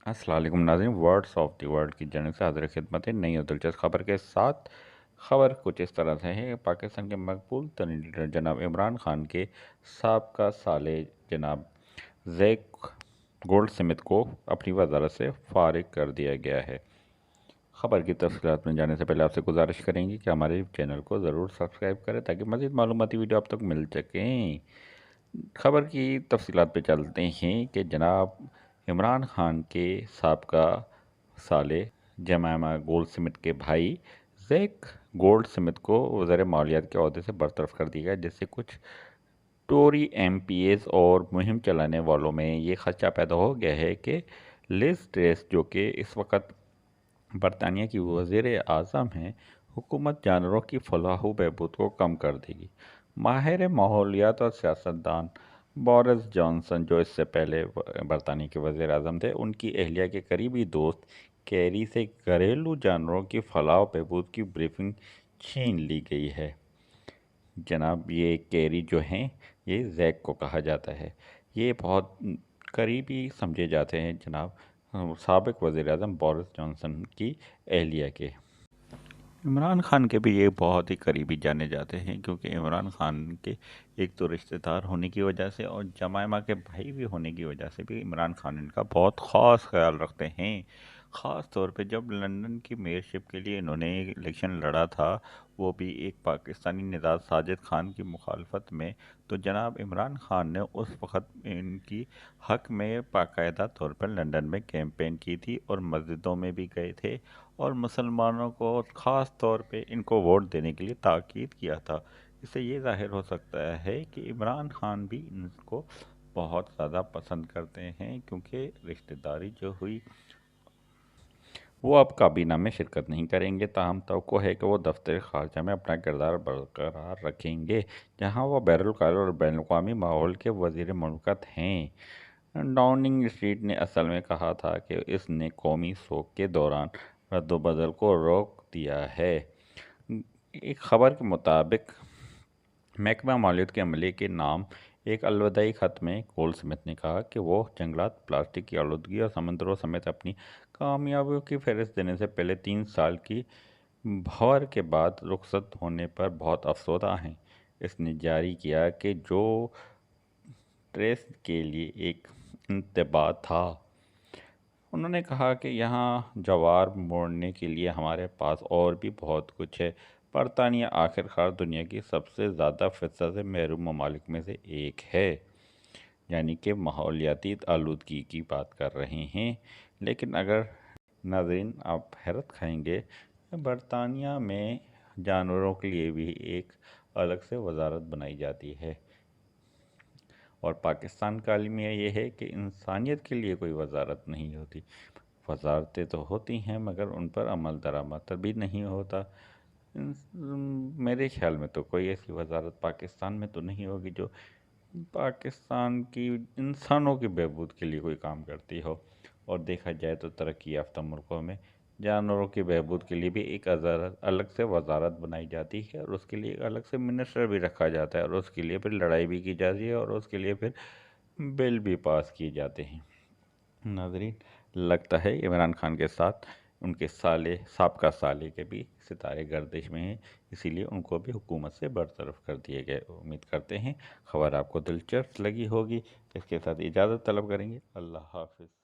अस्सलाम वालेकुम नाज़रीन, वर्ड्स ऑफ द वर्ल्ड की जानिब से हाज़िर खिदमत है नई और दिलचस्प खबर के साथ। खबर कुछ इस तरह से है, पाकिस्तान के मकबूल तरीन लीडर जनाब इमरान खान के साबका साले जनाब जैक गोल्ड स्मिथ को अपनी वज़ारत से फ़ारिग कर दिया गया है। खबर की तफसीलात में जाने से पहले आपसे गुजारिश करेंगे कि हमारे चैनल को ज़रूर सब्सक्राइब करें ताकि मज़ीद मालूमाती वीडियो आप तक मिल सकें। खबर की तफसीलात पे चलते हैं कि जनाब इमरान खान के साबका साले जमामा गोल्ड स्मिथ के भाई जैक गोल्ड स्मिथ को वज़ीर मालियात के अहदे से बरतरफ कर दिया गया, जिससे कुछ टोरी एमपीएस और मुहिम चलाने वालों में ये खदशा पैदा हो गया है कि लिज ट्रेस, जो कि इस वक्त बरतानिया की वज़ीर आज़म हैं, हुकूमत जानवरों की फलाह व बहबूद को कम कर देगी। माहिर माहौलियात और सियासतदान बोरिस जॉनसन, जो इससे पहले बरतानिया के वज़ीर आज़म थे, उनकी अहलिया के करीबी दोस्त कैरी से घरेलू जानवरों की फलाह व बहबूद की ब्रीफिंग छीन ली गई है। जनाब ये कैरी जो हैं, ये जैक को कहा जाता है। ये बहुत करीबी समझे जाते हैं जनाब साबिक वज़ीर आज़म बोरिस जॉनसन की अहलिया के। इमरान खान के भी ये बहुत ही करीबी जाने जाते हैं, क्योंकि इमरान खान के एक तो रिश्तेदार होने की वजह से और जमायमा के भाई भी होने की वजह से भी इमरान खान इनका बहुत ख़ास ख्याल रखते हैं। ख़ास तौर पे जब लंदन की मेयरशिप के लिए इन्होंने इलेक्शन लड़ा था, वो भी एक पाकिस्तानी निज़ाद साजिद खान की मुखालफत में, तो जनाब इमरान खान ने उस वक़्त इनकी हक़ में बाकायदा तौर पर लंदन में कैंपेन की थी और मस्जिदों में भी गए थे और मुसलमानों को ख़ास तौर पे इनको वोट देने के लिए ताकीद किया था। इससे ये ज़ाहिर हो सकता है कि इमरान खान भी इनको बहुत ज़्यादा पसंद करते हैं, क्योंकि रिश्तेदारी जो हुई वो अब काबीना में शिरकत नहीं करेंगे। ताहम तवक्को है कि वो दफ्तर ख़ारजा में अपना किरदार बरकरार रखेंगे, जहाँ वो बैरुल-अक़वाल और बैनुल-अक़वामी माहौल के वज़ीर मुमलिकत हैं। डाउनिंग स्ट्रीट ने असल में कहा था कि इसने कौमी सोग के दौरान रद्द-ओ-बदल को रोक दिया है। एक खबर के मुताबिक महकमा मालियत के अमले के नाम एक अलविदाई ख़त में गोल्ड स्मिथ ने कहा कि वो जंगलात, प्लास्टिक की आलूदगी और समंदरों समेत अपनी कामयाबियों की फहरिस्त देने से पहले 3 साल की भंवर के बाद रुखसत होने पर बहुत अफसोदा हैं। इसने जारी किया कि जो ट्रेस के लिए एक इंतबाह था। उन्होंने कहा कि यहाँ जवार मोड़ने के लिए हमारे पास और भी बहुत कुछ है। बरतानिया आखिरकार दुनिया की सबसे ज़्यादा फ़िज़ा से महरूम ममालिक में से एक है, यानी कि माहौलियाती आलूदगी की बात कर रहे हैं। लेकिन अगर नाज़रीन आप हैरत खाएंगे, बरतानिया में जानवरों के लिए भी एक अलग से वजारत बनाई जाती है, और पाकिस्तान का अलमिया ये है कि इंसानियत के लिए कोई वजारत नहीं होती। वजारतें तो होती हैं, मगर उन पर अमल दरामद भी नहीं होता। मेरे ख्याल में तो कोई ऐसी वजारत पाकिस्तान में तो नहीं होगी जो पाकिस्तान की इंसानों की बहबूद के लिए कोई काम करती हो। और देखा जाए तो तरक्की याफ्ता मुल्कों में जानवरों की बहबूद के लिए भी एक अलग से वजारत बनाई जाती है, और उसके लिए अलग से मिनिस्टर भी रखा जाता है, और उसके लिए फिर लड़ाई भी की जाती है, और उसके लिए फिर बिल भी पास किए जाते हैं। नाज़रीन, लगता है इमरान खान के साथ उनके साबका साले के भी सितारे गर्दिश में हैं, इसीलिए उनको भी हुकूमत से बरतरफ कर दिए गए। उम्मीद करते हैं खबर आपको दिलचस्प लगी होगी। इसके साथ इजाज़त तलब करेंगे। अल्लाह हाफ़िज़।